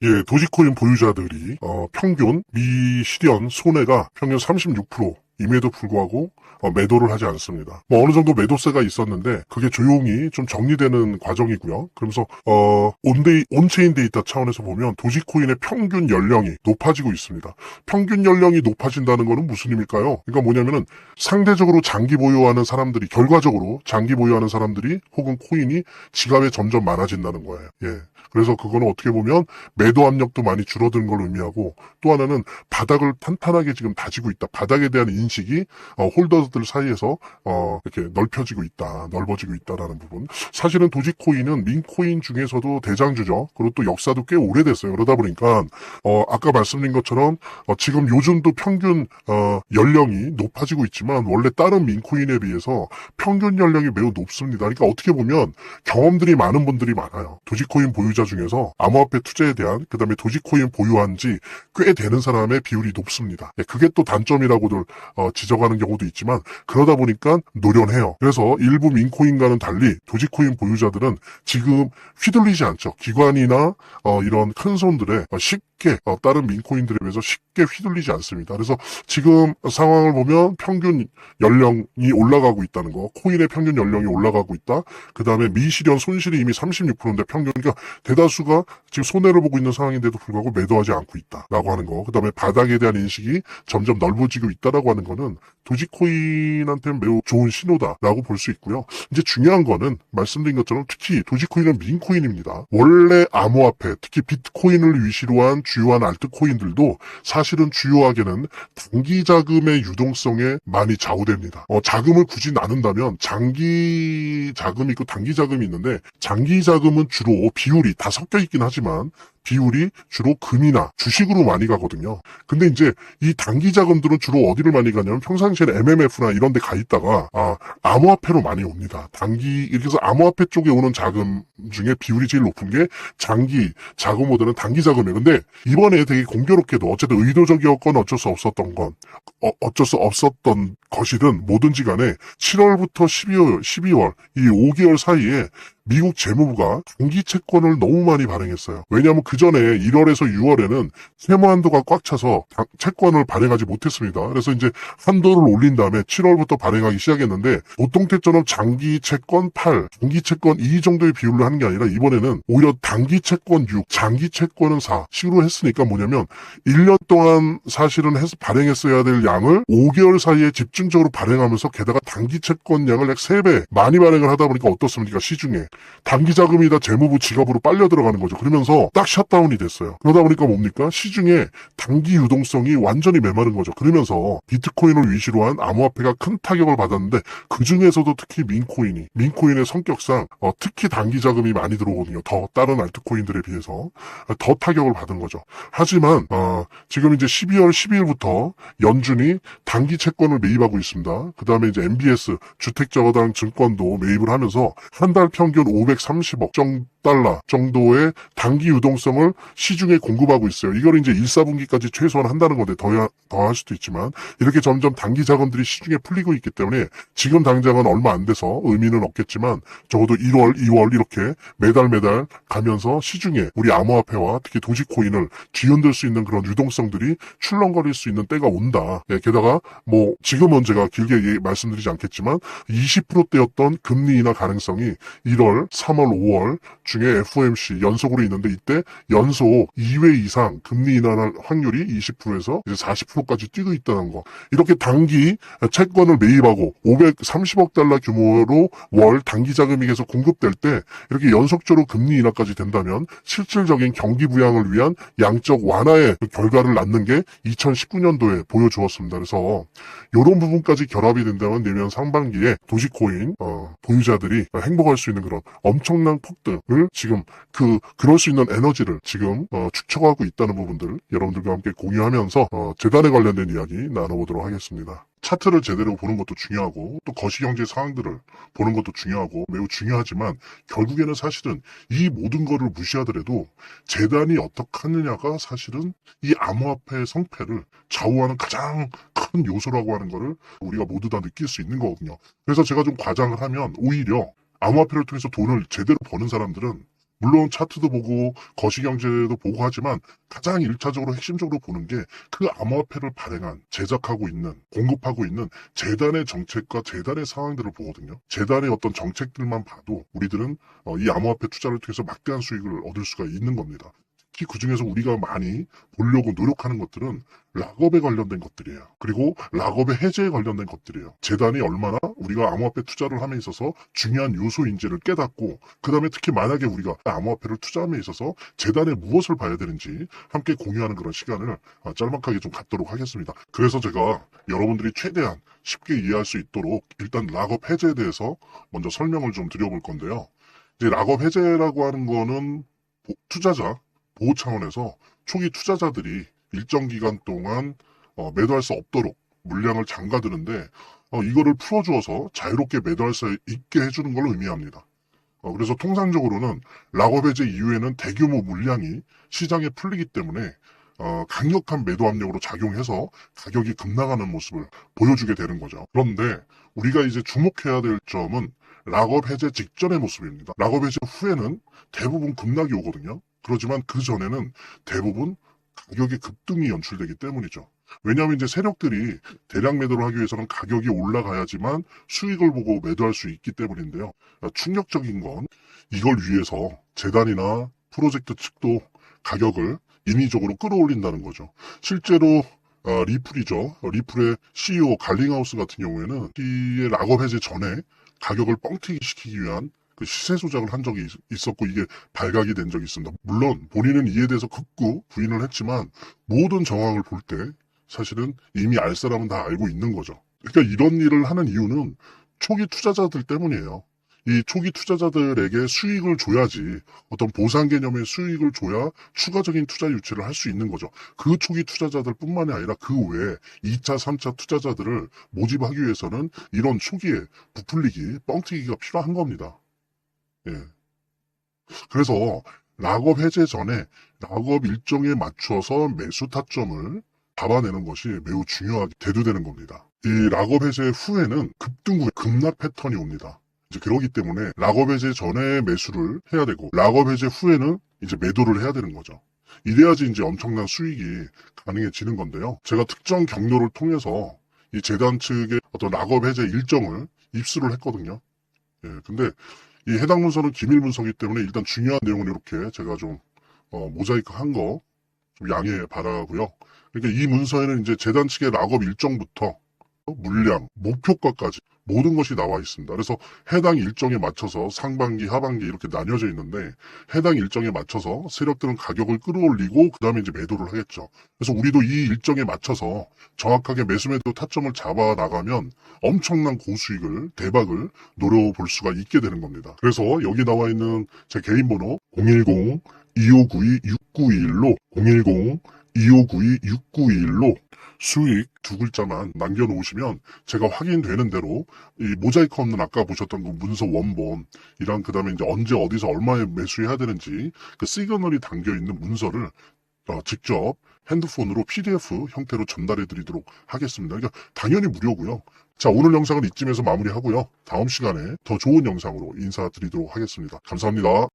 예, 도지코인 보유자들이 평균 미실현 손해가 평균 36%임에도 불구하고 매도를 하지 않습니다. 뭐 어느 정도 매도세가 있었는데 그게 조용히 좀 정리되는 과정이고요. 그러면서 온체인 데이터 차원에서 보면 도지코인의 평균 연령이 높아지고 있습니다. 평균 연령이 높아진다는 것은 무슨 의미일까요? 그러니까 뭐냐면은 상대적으로 장기 보유하는 사람들이 결과적으로 장기 보유하는 사람들이 혹은 코인이 지갑에 점점 많아진다는 거예요. 예. 그래서 그거는 어떻게 보면 매도 압력도 많이 줄어든 걸 의미하고 또 하나는 바닥을 탄탄하게 지금 다지고 있다. 바닥에 대한 인식이 홀더들 사이에서 이렇게 넓어지고 있다라는 부분. 사실은 도지코인은 민코인 중에서도 대장주죠. 그리고 또 역사도 꽤 오래됐어요. 그러다 보니까 아까 말씀드린 것처럼 지금 요즘도 평균 연령이 높아지고 있지만 원래 다른 민코인에 비해서 평균 연령이 매우 높습니다. 그러니까 어떻게 보면 경험들이 많은 분들이 많아요. 도지코인 보유자 중에서 암호화폐 투자에 대한 그다음에 도지코인 보유한 지 꽤 되는 사람의 비율이 높습니다. 예, 그게 또 단점이라고들 지적하는 경우도 있지만 그러다 보니까 노련해요. 그래서 일부 민코인과는 달리 도지코인 보유자들은 지금 휘둘리지 않죠. 기관이나 이런 큰 손들에 쉽게 다른 민코인들에 비해서 쉽게 휘둘리지 않습니다. 그래서 지금 상황을 보면 평균 연령이 올라가고 있다는 거, 코인의 평균 연령이 올라가고 있다. 그 다음에 미실현 손실이 이미 36%인데 평균, 그러니까 대다수가 지금 손해를 보고 있는 상황인데도 불구하고 매도하지 않고 있다라고 하는 거. 그 다음에 바닥에 대한 인식이 점점 넓어지고 있다라고 하는 거는 도지코인한테는 매우 좋은 신호다라고 볼 수 있고요. 이제 중요한 거는 말씀드린 것처럼 특히 도지코인은 민코인입니다. 원래 암호화폐, 특히 비트코인을 위시로 한 주요한 알트코인들도 사실은 주요하게는 단기 자금의 유동성에 많이 좌우됩니다. 자금을 굳이 나눈다면 장기 자금이 있고 단기 자금이 있는데 장기 자금은 주로 비율이 다 섞여 있긴 하지만 비율이 주로 금이나 주식으로 많이 가거든요. 근데 이제 이 단기 자금들은 주로 어디를 많이 가냐면 평상시에는 MMF나 이런 데 가 있다가 암호화폐로 많이 옵니다. 이렇게 해서 암호화폐 쪽에 오는 자금 중에 비율이 제일 높은 게 장기 자금보다는 단기 자금이에요. 근데 이번에 되게 공교롭게도 어쨌든 의도적이었건 어쩔 수 없었던 것이든 뭐든지 간에 7월부터 12월 이 5개월 사이에 미국 재무부가 단기 채권을 너무 많이 발행했어요. 왜냐하면 그 전에 1월에서 6월에는 세무 한도가 꽉 차서 채권을 발행하지 못했습니다. 그래서 이제 한도를 올린 다음에 7월부터 발행하기 시작했는데 보통 때처럼 장기 채권 8, 단기 채권 2 정도의 비율로 하는 게 아니라 이번에는 오히려 단기 채권 6, 장기 채권은 4 식으로 했으니까 뭐냐면 1년 동안 사실은 발행했어야 될 양을 5개월 사이에 집중적으로 발행하면서 게다가 단기 채권 양을 약 3배 많이 발행을 하다 보니까 어떻습니까? 시중에. 단기 자금이 다 재무부 지갑으로 빨려 들어가는 거죠. 그러면서 딱 셧다운이 됐어요. 그러다 보니까 뭡니까? 시중에 단기 유동성이 완전히 메마른 거죠. 그러면서 비트코인을 위시로 한 암호화폐가 큰 타격을 받았는데 그 중에서도 특히 민코인의 성격상 특히 단기 자금이 많이 들어오거든요. 더 다른 알트코인들에 비해서 더 타격을 받은 거죠. 하지만 지금 이제 12월 12일부터 연준이 단기 채권을 매입하고 있습니다. 그 다음에 이제 MBS 주택저당 증권도 매입을 하면서 한 달 평균 530억 달러 정도의 단기 유동성을 시중에 공급하고 있어요. 이걸 이제 1, 4분기까지 최소한 한다는 건데 더 할 수도 있지만 이렇게 점점 단기 자금들이 시중에 풀리고 있기 때문에 지금 당장은 얼마 안 돼서 의미는 없겠지만 적어도 1월, 2월 이렇게 매달 가면서 시중에 우리 암호화폐와 특히 도지코인을 뒤흔들 수 있는 그런 유동성들이 출렁거릴 수 있는 때가 온다. 예, 게다가 뭐 지금은 제가 길게 말씀드리지 않겠지만 20%대였던 금리 인하 가능성이 1월, 3월, 5월 중에 FOMC 연속으로 있는데 이때 연속 2회 이상 금리 인하 확률이 20%에서 이제 40%까지 뛰고 있다는 거. 이렇게 단기 채권을 매입하고 530억 달러 규모로 월 단기 자금이 계속 공급될 때 이렇게 연속적으로 금리 인하까지 된다면 실질적인 경기 부양을 위한 양적 완화의 결과를 낳는 게 2019년도에 보여주었습니다. 그래서 이런 부분까지 결합이 된다면 내년 상반기에 도지코인 보유자들이 행복할 수 있는 그런 엄청난 폭등을 지금 그럴 수 있는 에너지를 지금 축적하고 있다는 부분들 여러분들과 함께 공유하면서 재단에 관련된 이야기 나눠보도록 하겠습니다. 차트를 제대로 보는 것도 중요하고 또 거시경제 상황들을 보는 것도 중요하고 매우 중요하지만 결국에는 사실은 이 모든 거를 무시하더라도 재단이 어떻게 하느냐가 사실은 이 암호화폐의 성패를 좌우하는 가장 큰 요소라고 하는 거를 우리가 모두 다 느낄 수 있는 거거든요. 그래서 제가 좀 과장을 하면 오히려 암호화폐를 통해서 돈을 제대로 버는 사람들은 물론 차트도 보고 거시경제도 보고 하지만 가장 1차적으로 핵심적으로 보는 게 그 암호화폐를 발행한, 제작하고 있는, 공급하고 있는 재단의 정책과 재단의 상황들을 보거든요. 재단의 어떤 정책들만 봐도 우리들은 이 암호화폐 투자를 통해서 막대한 수익을 얻을 수가 있는 겁니다. 특히 그중에서 우리가 많이 보려고 노력하는 것들은 락업에 관련된 것들이에요. 그리고 락업의 해제에 관련된 것들이에요. 재단이 얼마나 우리가 암호화폐 투자를 함에 있어서 중요한 요소인지를 깨닫고, 그 다음에 특히 만약에 우리가 암호화폐를 투자함에 있어서 재단에 무엇을 봐야 되는지 함께 공유하는 그런 시간을 짤막하게 좀 갖도록 하겠습니다. 그래서 제가 여러분들이 최대한 쉽게 이해할 수 있도록 일단 락업 해제에 대해서 먼저 설명을 좀 드려볼 건데요. 이제 락업 해제라고 하는 거는 투자자 보호 차원에서 초기 투자자들이 일정 기간 동안 매도할 수 없도록 물량을 잠가두는데 이거를 풀어주어서 자유롭게 매도할 수 있게 해주는 걸 의미합니다. 그래서 통상적으로는 락업 해제 이후에는 대규모 물량이 시장에 풀리기 때문에 강력한 매도 압력으로 작용해서 가격이 급락하는 모습을 보여주게 되는 거죠. 그런데 우리가 이제 주목해야 될 점은 락업 해제 직전의 모습입니다. 락업 해제 후에는 대부분 급락이 오거든요. 그렇지만 그 전에는 대부분 가격의 급등이 연출되기 때문이죠. 왜냐하면 이제 세력들이 대량 매도를 하기 위해서는 가격이 올라가야지만 수익을 보고 매도할 수 있기 때문인데요. 충격적인 건 이걸 위해서 재단이나 프로젝트 측도 가격을 인위적으로 끌어올린다는 거죠. 실제로 리플이죠. 리플의 CEO 갈링하우스 같은 경우에는 이 락업 해제 전에 가격을 뻥튀기 시키기 위한 그 시세 조작을 한 적이 있었고 이게 발각이 된 적이 있습니다. 물론 본인은 이에 대해서 극구 부인을 했지만 모든 정황을 볼 때 사실은 이미 알 사람은 다 알고 있는 거죠. 그러니까 이런 일을 하는 이유는 초기 투자자들 때문이에요. 이 초기 투자자들에게 수익을 줘야지, 어떤 보상 개념의 수익을 줘야 추가적인 투자 유치를 할 수 있는 거죠. 그 초기 투자자들 뿐만이 아니라 그 외에 2차, 3차 투자자들을 모집하기 위해서는 이런 초기에 부풀리기, 뻥튀기가 필요한 겁니다. 예. 그래서 락업 해제 전에 락업 일정에 맞춰서 매수 타점을 잡아내는 것이 매우 중요하게 대두되는 겁니다. 이 락업 해제 후에는 급등 후에 급락 패턴이 옵니다. 이제 그러기 때문에 락업 해제 전에 매수를 해야 되고 락업 해제 후에는 이제 매도를 해야 되는 거죠. 이래야지 이제 엄청난 수익이 가능해지는 건데요. 제가 특정 경로를 통해서 이 재단 측의 어떤 락업 해제 일정을 입수를 했거든요. 예, 근데 이 해당 문서는 기밀 문서이기 때문에 일단 중요한 내용은 이렇게 제가 좀 모자이크 한 거 좀 양해 바라고요. 그러니까 이 문서에는 이제 재단 측의 락업 일정부터 물량, 목표가까지 모든 것이 나와 있습니다. 그래서 해당 일정에 맞춰서 상반기, 하반기 이렇게 나뉘어져 있는데 해당 일정에 맞춰서 세력들은 가격을 끌어올리고 그 다음에 이제 매도를 하겠죠. 그래서 우리도 이 일정에 맞춰서 정확하게 매수매도 타점을 잡아 나가면 엄청난 고수익을, 대박을 노려볼 수가 있게 되는 겁니다. 그래서 여기 나와 있는 제 개인 번호 010-2592-6921로 010-2592-6921로 수익 두 글자만 남겨놓으시면 제가 확인되는 대로 이 모자이크 없는 아까 보셨던 그 문서 원본이랑 그 다음에 이제 언제 어디서 얼마에 매수해야 되는지 그 시그널이 담겨있는 문서를 직접 핸드폰으로 PDF 형태로 전달해 드리도록 하겠습니다. 그러니까 당연히 무료고요. 자, 오늘 영상은 이쯤에서 마무리하고요. 다음 시간에 더 좋은 영상으로 인사드리도록 하겠습니다. 감사합니다.